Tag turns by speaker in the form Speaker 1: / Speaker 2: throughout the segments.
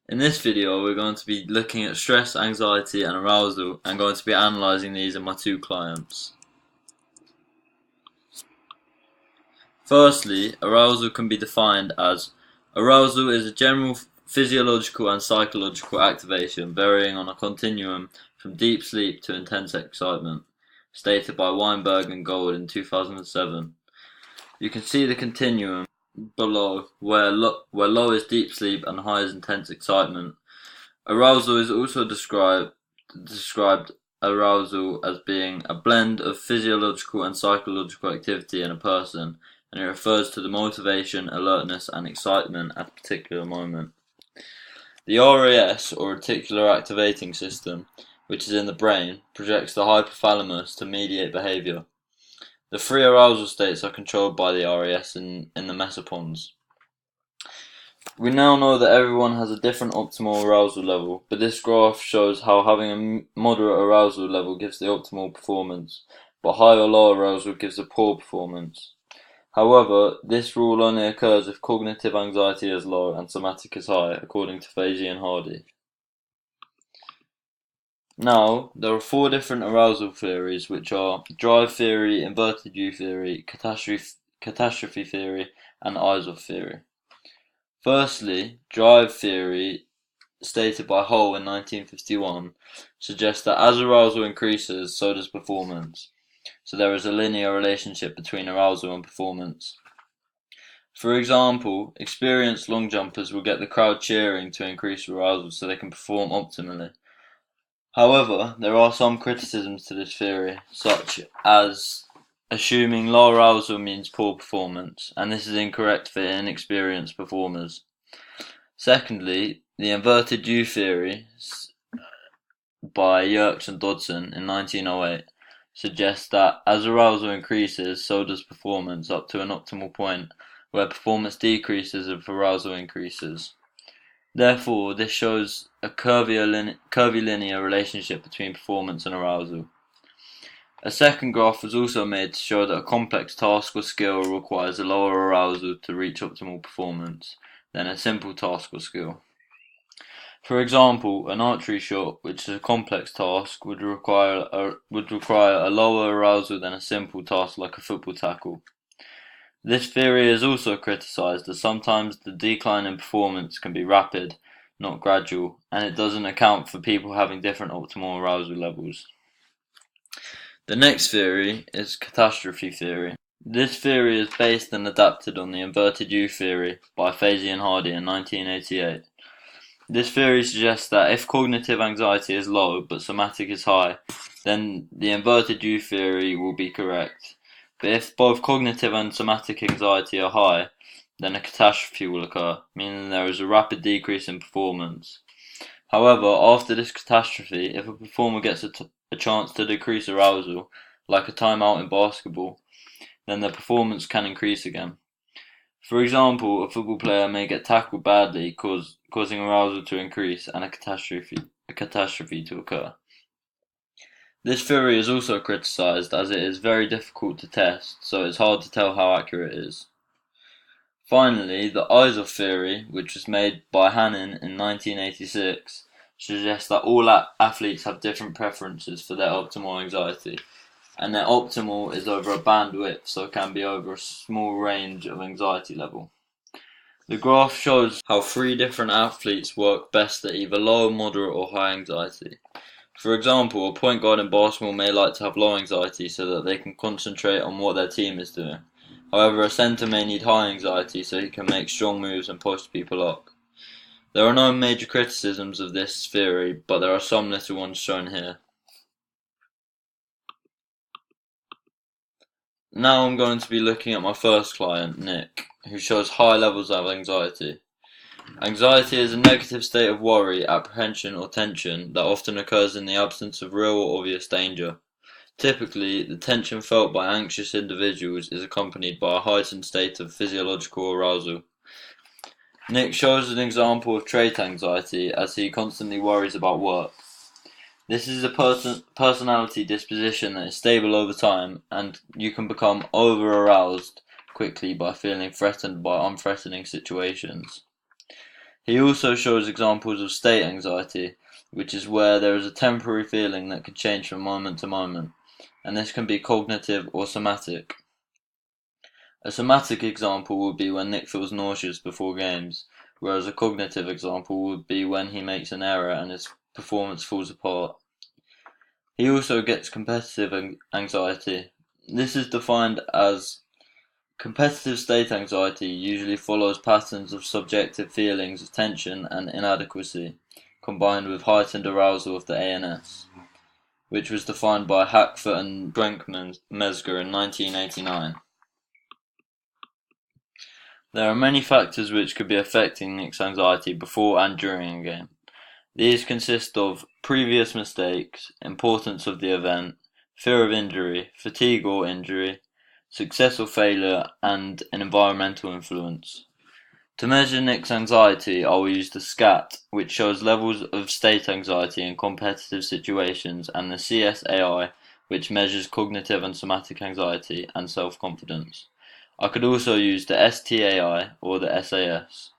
Speaker 1: In this video, we're going to be looking at stress, anxiety, and arousal, and going to be analysing these in my two clients. Firstly, arousal can be defined as arousal is a general physiological and psychological activation varying on a continuum from deep sleep to intense excitement, stated by Weinberg and Gold in 2007. You can see the continuum below, where low is deep sleep and high is intense excitement. Arousal is also described arousal as being a blend of physiological and psychological activity in a person, and it refers to the motivation, alertness, and excitement at a particular moment. The RAS, or reticular activating system, which is in the brain, projects the hypothalamus to mediate behavior. The three arousal states are controlled by the RAS in the mesopons. We now know that everyone has a different optimal arousal level, but this graph shows how having a moderate arousal level gives the optimal performance, but high or low arousal gives a poor performance. However, this rule only occurs if cognitive anxiety is low and somatic is high, according to Fahey and Hardy. Now, there are four different arousal theories, which are drive theory, inverted U theory, catastrophe theory, and arousal theory. Firstly, drive theory, stated by Hull in 1951, suggests that as arousal increases, so does performance. So there is a linear relationship between arousal and performance. For example, experienced long jumpers will get the crowd cheering to increase arousal so they can perform optimally. However, there are some criticisms to this theory, such as assuming low arousal means poor performance, and this is incorrect for inexperienced performers. Secondly, the inverted U theory by Yerkes and Dodson in 1908 suggests that as arousal increases, so does performance up to an optimal point, where performance decreases if arousal increases. Therefore, this shows a curvilinear relationship between performance and arousal. A second graph was also made to show that a complex task or skill requires a lower arousal to reach optimal performance than a simple task or skill. For example, an archery shot, which is a complex task, would require a lower arousal than a simple task like a football tackle. This theory is also criticized as sometimes the decline in performance can be rapid, not gradual, and it doesn't account for people having different optimal arousal levels. The next theory is catastrophe theory. This theory is based and adapted on the inverted U theory by Fahey and Hardy in 1988. This theory suggests that if cognitive anxiety is low but somatic is high, then the inverted U theory will be correct. But if both cognitive and somatic anxiety are high, then a catastrophe will occur, meaning there is a rapid decrease in performance. However, after this catastrophe, if a performer gets a chance to decrease arousal, like a timeout in basketball, then their performance can increase again. For example, a football player may get tackled badly, causing arousal to increase and a catastrophe to occur. This theory is also criticized as it is very difficult to test, so it's hard to tell how accurate it is. Finally, the arousal theory, which was made by Hannon in 1986, suggests that all athletes have different preferences for their optimal anxiety, and their optimal is over a bandwidth, so it can be over a small range of anxiety level. The graph shows how three different athletes work best at either low, moderate, or high anxiety. For example, a point guard in basketball may like to have low anxiety so that they can concentrate on what their team is doing. However, a centre may need high anxiety so he can make strong moves and post people up. There are no major criticisms of this theory, but there are some little ones shown here. Now I'm going to be looking at my first client, Nick, who shows high levels of anxiety. Anxiety is a negative state of worry, apprehension, or tension that often occurs in the absence of real or obvious danger. Typically, the tension felt by anxious individuals is accompanied by a heightened state of physiological arousal. Nick shows an example of trait anxiety as he constantly worries about work. This is a personality disposition that is stable over time, and you can become over-aroused quickly by feeling threatened by unthreatening situations. He also shows examples of state anxiety, which is where there is a temporary feeling that can change from moment to moment, and this can be cognitive or somatic. A somatic example would be when Nick feels nauseous before games, whereas a cognitive example would be when he makes an error and his performance falls apart. He also gets competitive anxiety. This is defined as competitive state anxiety usually follows patterns of subjective feelings of tension and inadequacy, combined with heightened arousal of the ANS, which was defined by Hackford and Drenkmezger in 1989. There are many factors which could be affecting Nick's anxiety before and during a game. These consist of previous mistakes, importance of the event, fear of injury, fatigue or injury, success or failure, and an environmental influence. To measure Nick's anxiety, I will use the SCAT, which shows levels of state anxiety in competitive situations, and the CSAI, which measures cognitive and somatic anxiety and self-confidence. I could also use the STAI or the SAS.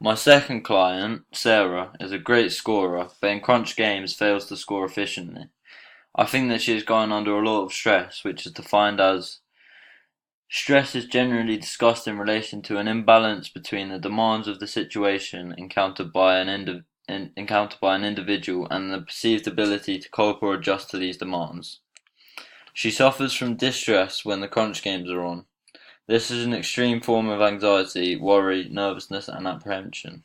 Speaker 1: My second client, Sarah, is a great scorer, but in crunch games fails to score efficiently. I think that she is going under a lot of stress, which is defined as stress is generally discussed in relation to an imbalance between the demands of the situation encountered by an individual and the perceived ability to cope or adjust to these demands. She suffers from distress when the crunch games are on. This is an extreme form of anxiety, worry, nervousness, and apprehension.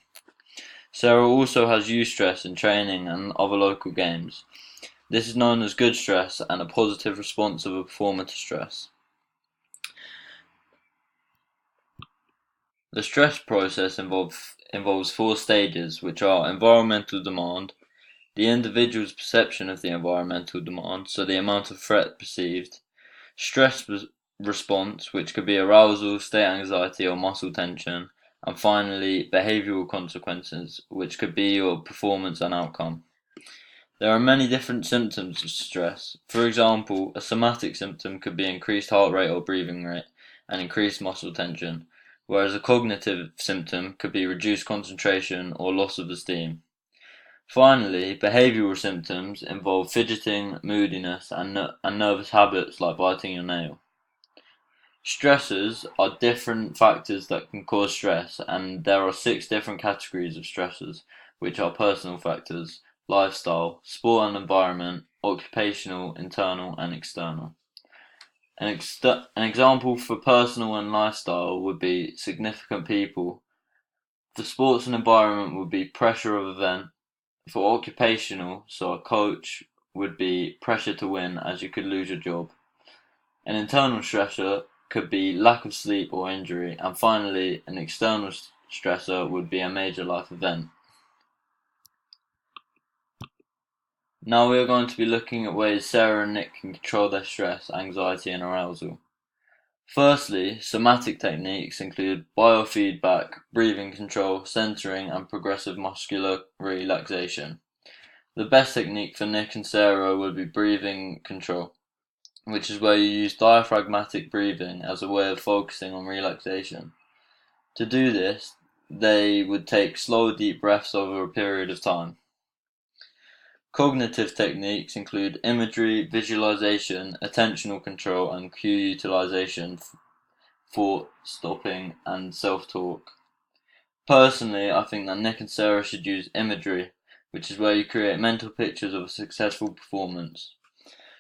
Speaker 1: Sarah also has eustress in training and other local games. This is known as good stress and a positive response of a performer to stress. The stress process involves four stages, which are environmental demand, the individual's perception of the environmental demand, so the amount of threat perceived, stress response, which could be arousal, state anxiety, or muscle tension, and finally, behavioral consequences, which could be your performance and outcome. There are many different symptoms of stress. For example, a somatic symptom could be increased heart rate or breathing rate and increased muscle tension, whereas a cognitive symptom could be reduced concentration or loss of esteem. Finally, behavioral symptoms involve fidgeting, moodiness, and nervous habits like biting your nail. Stressors are different factors that can cause stress, and there are 6 different categories of stressors, which are personal factors, lifestyle, sport and environment, occupational, internal, and external. An example for personal and lifestyle would be significant people. For sports and environment would be pressure of event. For occupational, so a coach, would be pressure to win as you could lose your job. An internal stressor could be lack of sleep or injury, and finally an external stressor would be a major life event. Now we are going to be looking at ways Sarah and Nick can control their stress, anxiety and arousal. Firstly, somatic techniques include biofeedback, breathing control, centering and progressive muscular relaxation. The best technique for Nick and Sarah would be breathing control, which is where you use diaphragmatic breathing as a way of focusing on relaxation. To do this, they would take slow, deep breaths over a period of time. Cognitive techniques include imagery, visualization, attentional control, and cue utilization, thought stopping, and self-talk. Personally, I think that Nick and Sarah should use imagery, which is where you create mental pictures of a successful performance.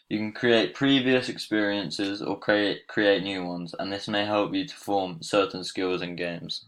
Speaker 1: You can create previous experiences or create new ones, and this may help you to form certain skills in games.